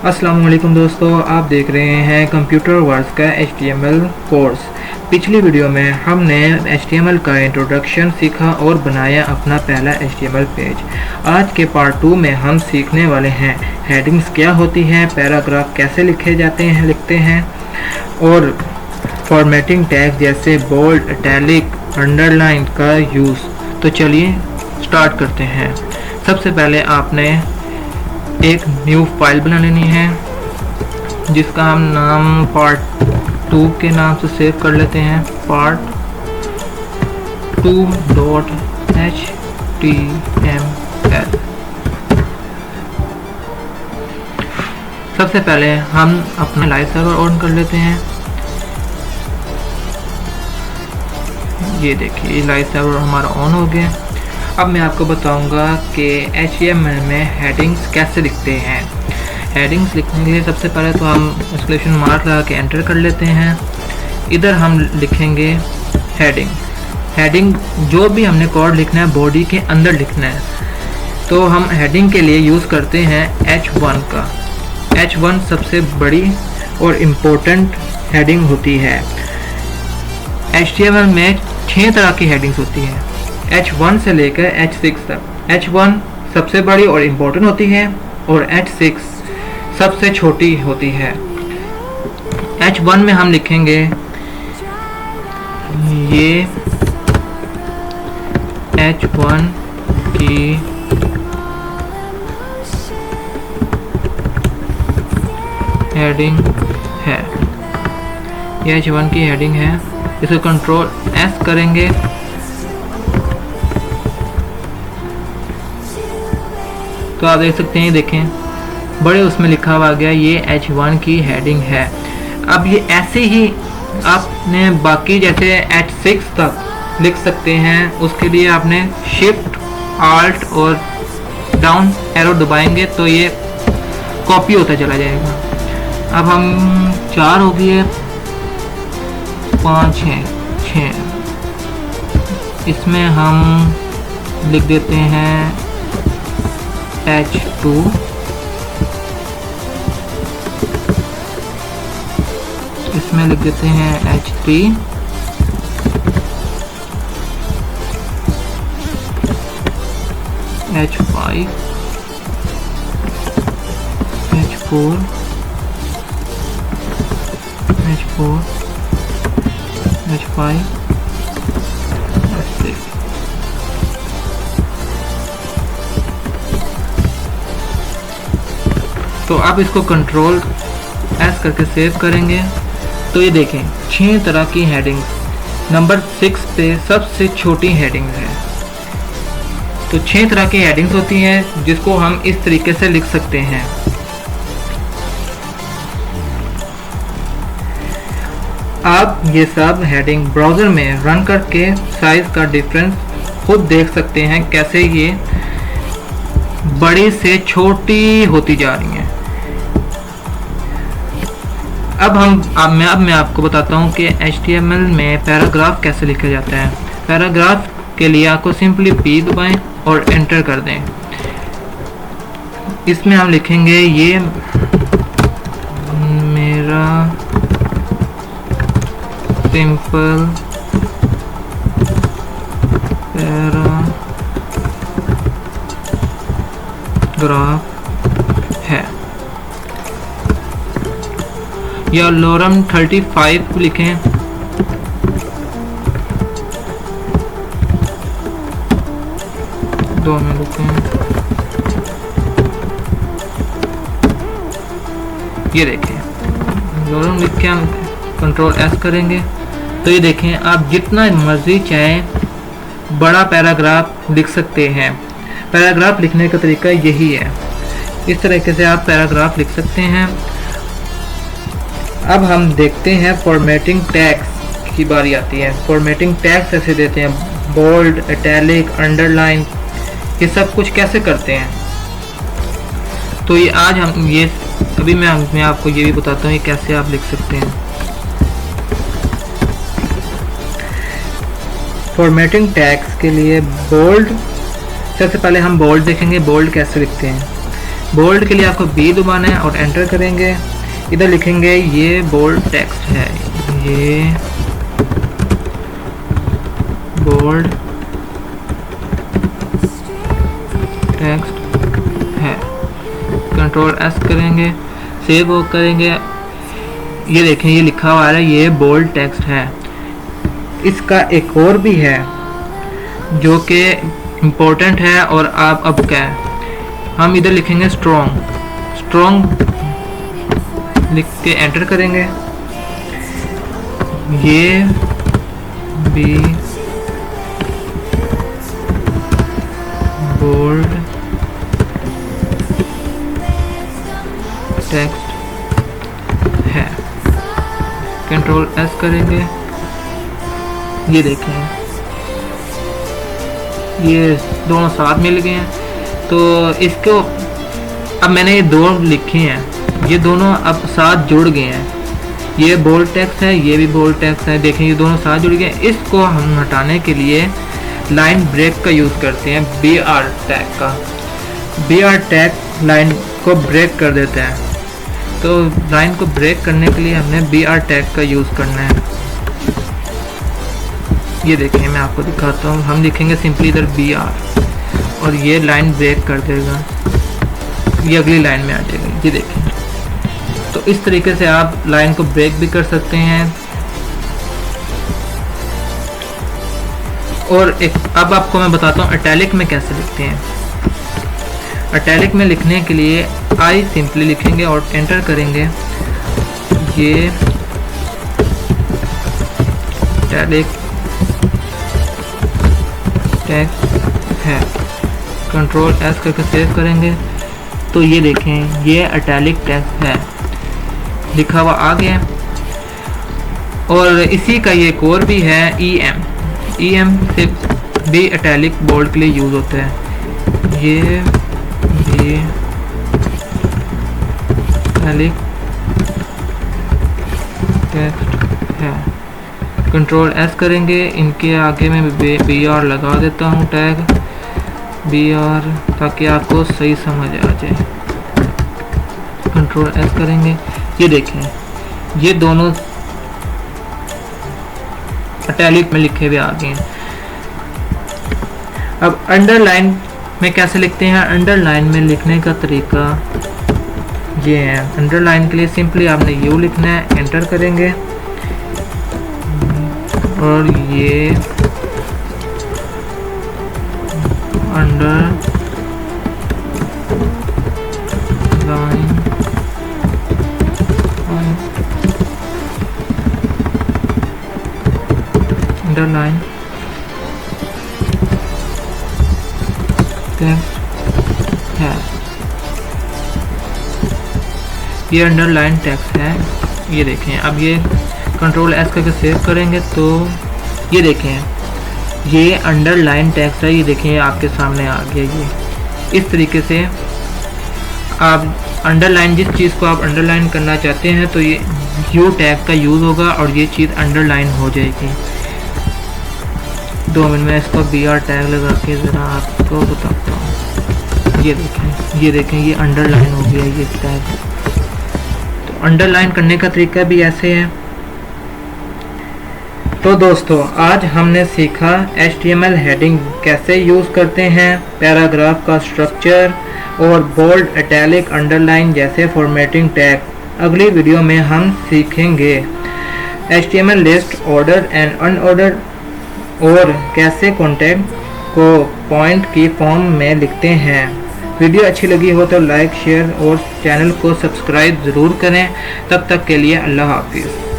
अस्सलाम वालेकुम दोस्तों, आप देख रहे हैं कंप्यूटर वर्ड्स का HTML कोर्स। पिछली वीडियो में हमने HTML का इंट्रोडक्शन सीखा और बनाया अपना पहला HTML पेज। आज के पार्ट 2 में हम सीखने वाले हैं हेडिंग्स क्या होती हैं, पैराग्राफ कैसे लिखते हैं और फॉर्मेटिंग टैग जैसे बोल्ड, इटैलिक, अंडरलाइन का यूज़। तो चलिए स्टार्ट करते हैं। सबसे पहले आपने एक न्यू फाइल बना लेनी है जिसका हम नाम पार्ट 2 के नाम से सेव कर लेते हैं, part 2.html। सबसे पहले हम अपना लाइव सर्वर ऑन कर लेते हैं। ये देखिए लाइव सर्वर हमारा ऑन हो गया। अब मैं आपको बताऊंगा कि HTML में हेडिंग्स कैसे लिखते हैं। हेडिंग्स लिखने के लिए सबसे पहले तो हम एक्सक्लेमेशन मार्क लगा के एंटर कर लेते हैं। इधर हम लिखेंगे हेडिंग जो भी हमने कोड लिखना है बॉडी के अंदर लिखना है, तो हम हेडिंग के लिए यूज़ करते हैं H1 का। H1 सबसे बड़ी और इम्पोर्टेंट हेडिंग होती है। HTML में 6 तरह की हेडिंग्स होती हैं, H1 से लेकर H6 तक। H1 सबसे बड़ी और इम्पोर्टेंट होती है और H6 सबसे छोटी होती है। H1 में हम लिखेंगे ये H1 की हेडिंग है, ये H1 की हेडिंग है। इसको कंट्रोल S करेंगे तो आप देख सकते हैं, देखें बड़े उसमें लिखा हुआ गया ये H1 की हेडिंग है। अब ये ऐसे ही आपने बाकी जैसे H6 तक लिख सकते हैं। उसके लिए आपने शिफ्ट आल्ट और डाउन एरो दबाएंगे तो ये कॉपी होता चला जाएगा। अब हम 4 हो गए, 5 हैं, 6। इसमें हम लिख देते हैं H2, इसमें लिख देते हैं H3, H5, H4, H5, H6। तो आप इसको कंट्रोल S करके सेव करेंगे तो ये देखें 6 तरह की हेडिंग्स। नंबर 6 पे सबसे छोटी हेडिंग है। तो 6 तरह की हेडिंग्स होती हैं जिसको हम इस तरीके से लिख सकते हैं। आप ये सब हेडिंग ब्राउज़र में रन करके साइज का डिफरेंस खुद देख सकते हैं, कैसे ये बड़ी से छोटी होती जा रही हैं। अब मैं आपको बताता हूँ कि HTML में पैराग्राफ कैसे लिखा जाता है। पैराग्राफ के लिए आपको सिंपली P दबाएं और एंटर कर दें। इसमें हम लिखेंगे ये मेरा सिंपल पैराग्राफ है, या लोरम 35 लिखें। दो में लिखें, ये देखें लोरम लिख के हम कंट्रोल S करेंगे तो ये देखें आप जितना मर्जी चाहे बड़ा पैराग्राफ लिख सकते हैं। पैराग्राफ लिखने का तरीका यही है, इस तरीके से आप पैराग्राफ लिख सकते हैं। अब हम देखते हैं फॉर्मेटिंग टैग्स की बारी आती है। फॉर्मेटिंग टैग्स ऐसे देते हैं, बोल्ड, इटैलिक, अंडरलाइन, ये सब कुछ कैसे करते हैं। तो ये आज हम ये अभी मैं आपको ये भी बताता हूँ ये कैसे आप लिख सकते हैं। फॉर्मेटिंग टैग्स के लिए बोल्ड, सबसे पहले हम बोल्ड देखेंगे, बोल्ड कैसे लिखते हैं। बोल्ड के लिए आपको B दबाना है और एंटर करेंगे। इधर लिखेंगे ये बोल्ड टेक्स्ट है, ये बोल्ड टेक्स्ट है। कंट्रोल S करेंगे, सेव हो करेंगे। ये देखें ये लिखा हुआ है ये बोल्ड टेक्स्ट है। इसका एक और भी है जो कि इम्पोर्टेंट है और आप अब क्या है, हम इधर लिखेंगे स्ट्रॉन्ग। स्ट्रॉन्ग लिख के एंटर करेंगे। ये भी बोल्ड टेक्स्ट है। कंट्रोल S करेंगे। ये देखें ये दोनों साथ मिल गए हैं। तो इसको अब मैंने ये दो लिखे हैं, ये दोनों अब साथ जुड़ गए हैं। ये बोल्ड टेक्स्ट है, ये भी बोल्ड टेक्स्ट है। देखें ये दोनों साथ जुड़ गए। इसको हम हटाने के लिए लाइन ब्रेक का यूज़ करते हैं, BR टैग का। BR टैग लाइन को ब्रेक कर देता है। तो लाइन को ब्रेक करने के लिए हमने BR टैग का यूज़ करना है। ये देखें मैं आपको दिखाता हूँ। हम लिखेंगे सिंपली इधर BR और ये लाइन ब्रेक कर देगा, ये अगली लाइन में आ जाएगी। ये देखें तो इस तरीके से आप लाइन को ब्रेक भी कर सकते हैं। और एक अब आपको मैं बताता हूँ इटैलिक में कैसे लिखते हैं। इटैलिक में लिखने के लिए I सिंपली लिखेंगे और एंटर करेंगे। ये इटैलिक टेक्स्ट है। कंट्रोल S करके सेव करेंगे। तो ये देखें ये इटैलिक टेक्स्ट है, लिखा हुआ आ गया। और इसी का ये एक और भी है EM से भी इटैलिक बोल्ड के लिए यूज़ होता है। ये भी इटैलिक टेक्स्ट है। कंट्रोल S करेंगे। इनके आगे मैं BR लगा देता हूँ टैग BR, ताकि आपको सही समझ आ जाए। कंट्रोल S करेंगे। ये देखें ये दोनों इटैलिक में लिखे हुए आ गए हैं। अब अंडरलाइन में कैसे लिखते हैं? अंडरलाइन में लिखने का तरीका ये है। अंडरलाइन के लिए सिंपली आपने U लिखना है, एंटर करेंगे और ये अंडरलाइन अंडरलाइन टेक्स्ट है। ये अंडरलाइन टेक्स्ट है। ये देखें अब ये कंट्रोल S करके सेव करेंगे तो ये देखें ये अंडरलाइन टेक्स्ट है। ये देखें आपके सामने आ गया। ये इस तरीके से आप अंडरलाइन जिस चीज़ को आप अंडरलाइन करना चाहते हैं तो ये U टैग का यूज़ होगा और ये चीज़ अंडरलाइन हो जाएगी। 2 मिनट में इसको BR टैग लगा के ज़रा आपको बताता हूँ। ये देखें ये अंडरलाइन हो गया ये टैग। तो अंडरलाइन करने का तरीका भी ऐसे है। तो दोस्तों आज हमने सीखा HTML हेडिंग कैसे यूज़ करते हैं, पैराग्राफ का स्ट्रक्चर और बोल्ड, इटैलिक, अंडरलाइन जैसे फॉर्मेटिंग टैग। अगली वीडियो में हम सीखेंगे HTML list, order and unordered और कैसे कंटेंट को पॉइंट की फॉर्म में लिखते हैं। वीडियो अच्छी लगी हो तो लाइक, शेयर और चैनल को सब्सक्राइब ज़रूर करें। तब तक के लिए अल्लाह हाफिज़।